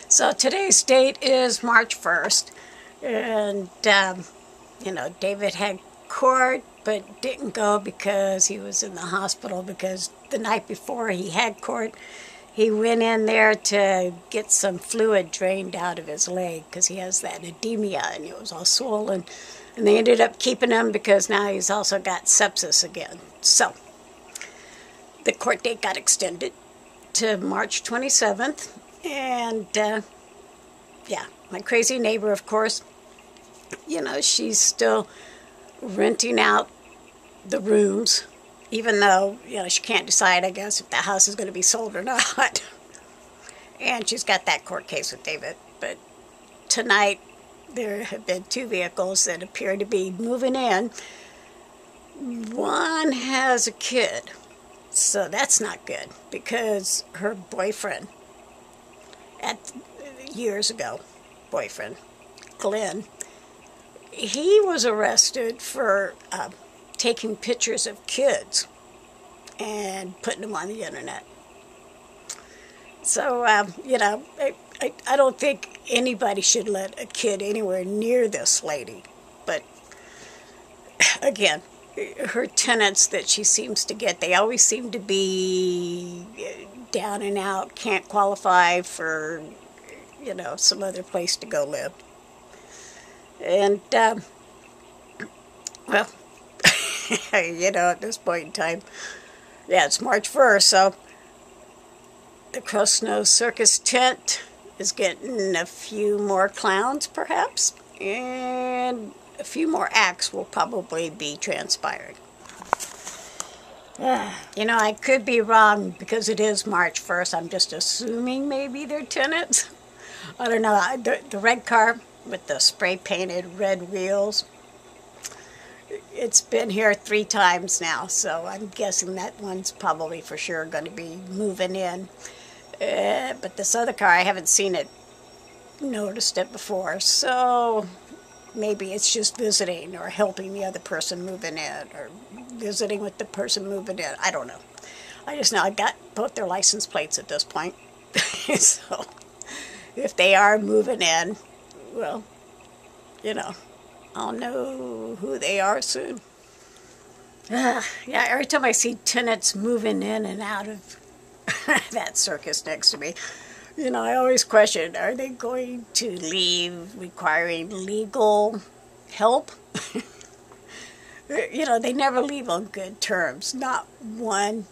So today's date is March 1st, and you know, David had court but didn't go because he was in the hospital, because the night before he had court, he went in there to get some fluid drained out of his leg because he has that edema and it was all swollen. And they ended up keeping him because now he's also got sepsis again. So the court date got extended to March 27th. And yeah, my crazy neighbor, of course, you know, she's still renting out the rooms, even though, you know, she can't decide, I guess, if the house is going to be sold or not. And she's got that court case with David. But tonight, there have been two vehicles that appear to be moving in. One has a kid, so that's not good, because her boyfriend, years ago, Glenn, he was arrested for taking pictures of kids and putting them on the internet. So, you know, I don't think anybody should let a kid anywhere near this lady. But, again, her tenants that she seems to get, they always seem to be down and out, can't qualify for, you know, some other place to go live. And, well, you know, at this point in time, yeah, it's March 1st, so the Crosnoe Circus tent is getting a few more clowns, perhaps, and a few more acts will probably be transpiring. You know, I could be wrong because it is March 1st. I'm just assuming maybe they're tenants. I don't know. The red car with the spray-painted red wheels, it's been here 3 times now, so I'm guessing that one's probably for sure going to be moving in. But this other car, I haven't noticed it before, so maybe it's just visiting or helping the other person moving in, or visiting with the person moving in. I don't know. I just know I got both their license plates at this point. So if they are moving in, well, you know, I'll know who they are soon. Yeah, every time I see tenants moving in and out of that circus next to me, you know, I always question, are they going to leave requiring legal help? You know, they never leave on good terms. Not one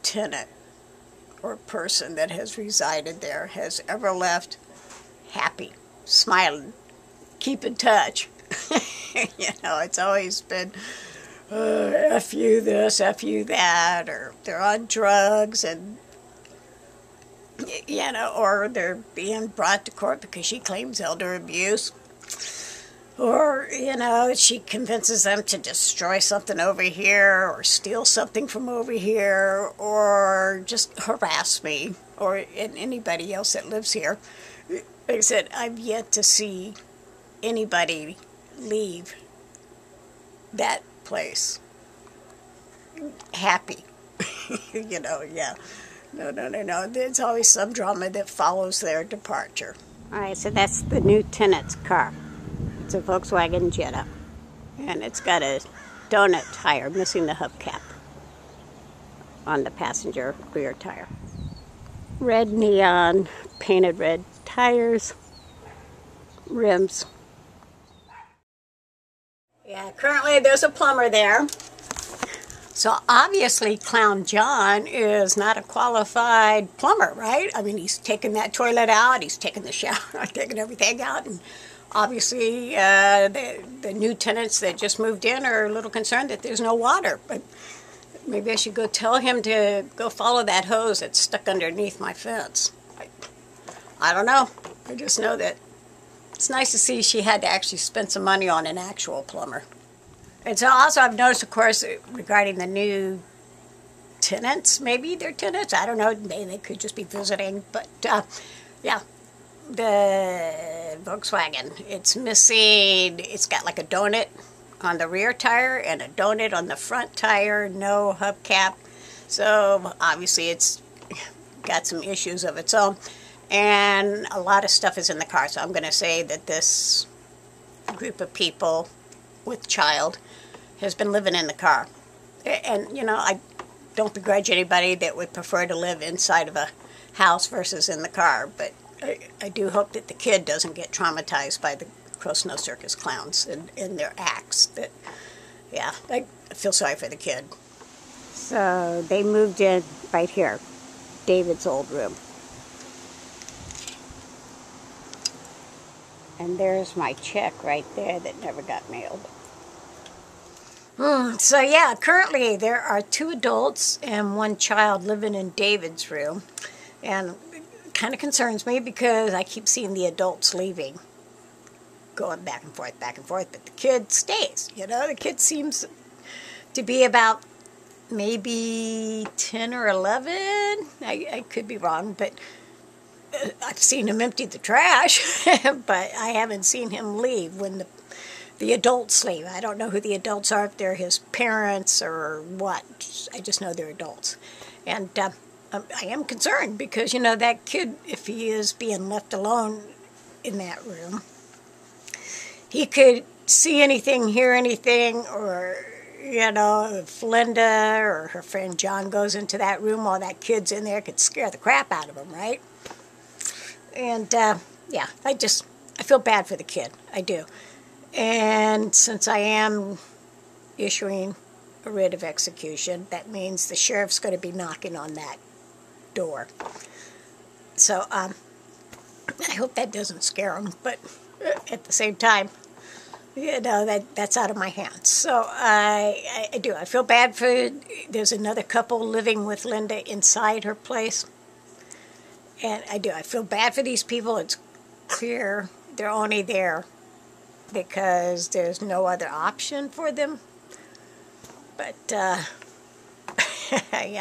tenant or person that has resided there has ever left happy, smiling, keep in touch. You know, it's always been F you this, F you that, or they're on drugs, and, you know, or they're being brought to court because she claims elder abuse. Or, you know, she convinces them to destroy something over here, or steal something from over here, or just harass me, or anybody else that lives here. Like I said, I've yet to see anybody leave that place happy. You know, yeah. No. There's always some drama that follows their departure. All right, so that's the new tenant's car. It's a Volkswagen Jetta, and it's got a donut tire missing the hubcap on the passenger rear tire. Red neon, painted red tires, rims. Yeah, currently there's a plumber there. So obviously Clown John is not a qualified plumber, right? I mean, he's taken that toilet out, he's taken the shower, taken everything out, and obviously the new tenants that just moved in are a little concerned that there's no water. But maybe I should go tell him to go follow that hose that's stuck underneath my fence. I don't know. I just know that it's nice to see she had to actually spend some money on an actual plumber. And so also I've noticed, of course, regarding the new tenants, maybe they're tenants, I don't know, they could just be visiting, but yeah, the Volkswagen, it's missing, it's got like a donut on the rear tire and a donut on the front tire, no hubcap. So obviously it's got some issues of its own. And a lot of stuff is in the car. So I'm going to say that this group of people with child has been living in the car. And, you know, I don't begrudge anybody that would prefer to live inside of a house versus in the car. But I do hope that the kid doesn't get traumatized by the Crosnoe Circus clowns and their acts. That, yeah, I feel sorry for the kid. So they moved in right here, David's old room. And there's my check right there that never got mailed. So yeah, currently there are 2 adults and 1 child living in David's room. And it kind of concerns me because I keep seeing the adults leaving, going back and forth, but the kid stays. You know, the kid seems to be about maybe 10 or 11. I could be wrong, but I've seen him empty the trash, but I haven't seen him leave when the adults leave. I don't know who the adults are, if they're his parents or what. I just know they're adults. And I am concerned because, you know, that kid, if he is being left alone in that room, he could see anything, hear anything, or, you know, if Linda or her friend John goes into that room while that kid's in there, it could scare the crap out of him, right? And, yeah, I feel bad for the kid. I do. And since I am issuing a writ of execution, that means the sheriff's going to be knocking on that door. So, I hope that doesn't scare him, but at the same time, you know, that's out of my hands. So, I do. I feel bad for, there's another couple living with Linda inside her place. And I do. I feel bad for these people. It's clear they're only there because there's no other option for them. But, yeah,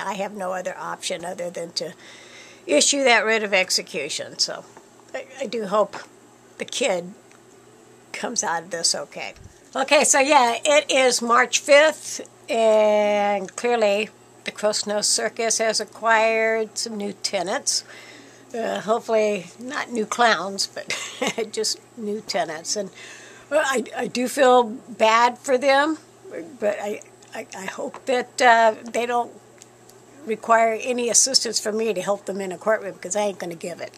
I have no other option other than to issue that writ of execution. So I do hope the kid comes out of this okay. Okay, so yeah, it is March 5th, and clearly the Crosnoe Circus has acquired some new tenants. Hopefully not new clowns, but just new tenants. And I do feel bad for them, but I hope that they don't require any assistance from me to help them in a courtroom, because I ain't going to give it.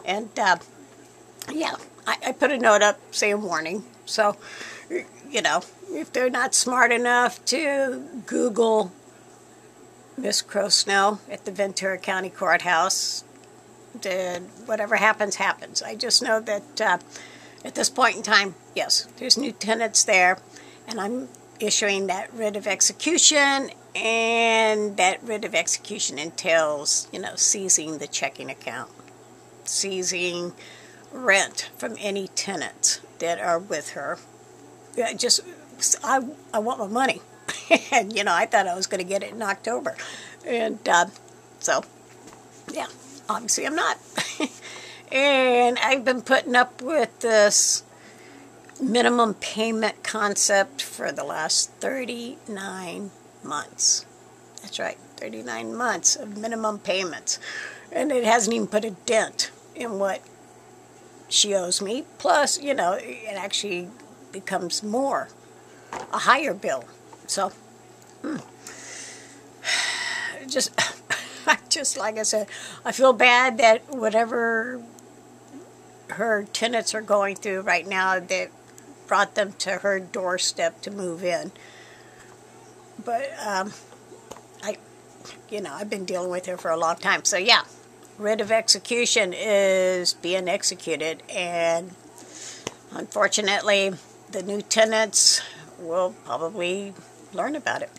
And, yeah, I put a note up saying warning. So, you know, if they're not smart enough to Google Miss Crosnoe at the Ventura County Courthouse, then whatever happens, happens. I just know that at this point in time, yes, there's new tenants there, and I'm issuing that writ of execution, and that writ of execution entails, you know, seizing the checking account, seizing rent from any tenants that are with her. I want my money. And, you know, I thought I was going to get it in October. And so, yeah, obviously I'm not. And I've been putting up with this minimum payment concept for the last 39 months. That's right, 39 months of minimum payments. And it hasn't even put a dent in what she owes me. Plus, you know, it actually becomes more, a higher bill. So, just like I said, I feel bad that whatever her tenants are going through right now, that brought them to her doorstep to move in. But, I've been dealing with her for a long time. So, yeah, writ of execution is being executed. And unfortunately, the new tenants will probably learn about it.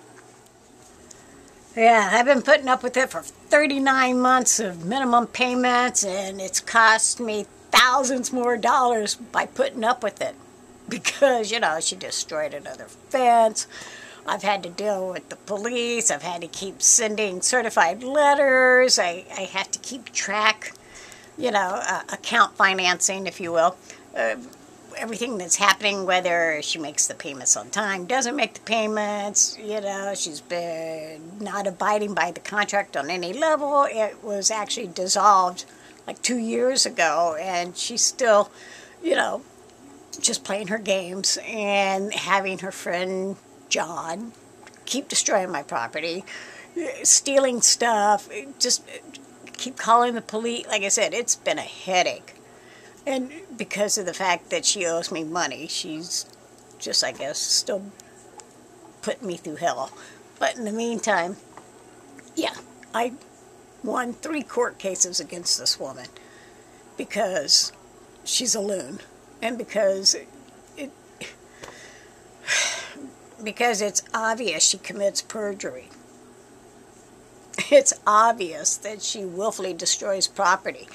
Yeah, I've been putting up with it for 39 months of minimum payments, and it's cost me thousands more dollars by putting up with it. Because, you know, she destroyed another fence. I've had to deal with the police. I've had to keep sending certified letters. I have to keep track, you know, account financing, if you will, everything that's happening, whether she makes the payments on time, doesn't make the payments, you know, she's been not abiding by the contract on any level. It was actually dissolved like 2 years ago, and she's still, you know, just playing her games and having her friend John keep destroying my property, stealing stuff, just keep calling the police. Like I said, it's been a headache. And because of the fact that she owes me money, she's just, I guess, still putting me through hell. But in the meantime, yeah, I won 3 court cases against this woman because she's a loon, and because it's obvious she commits perjury. It's obvious that she willfully destroys property.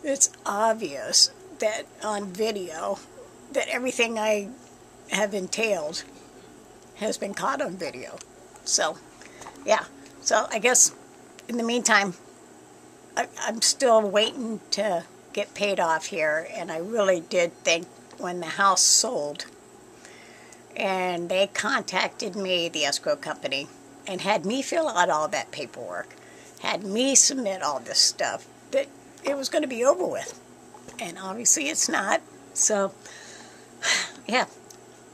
It's obvious that on video that everything I have entailed has been caught on video. So, yeah. So I guess in the meantime, I'm still waiting to get paid off here, and I really did think when the house sold and they contacted me, the escrow company, and had me fill out all that paperwork, had me submit all this stuff, that it was going to be over with. And obviously it's not. So, yeah,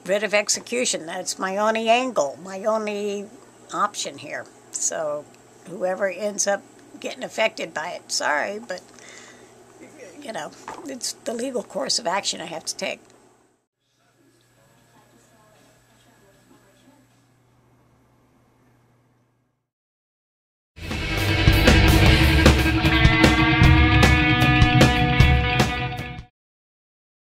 writ of execution. That's my only angle, my only option here. So whoever ends up getting affected by it, sorry, but, you know, it's the legal course of action I have to take.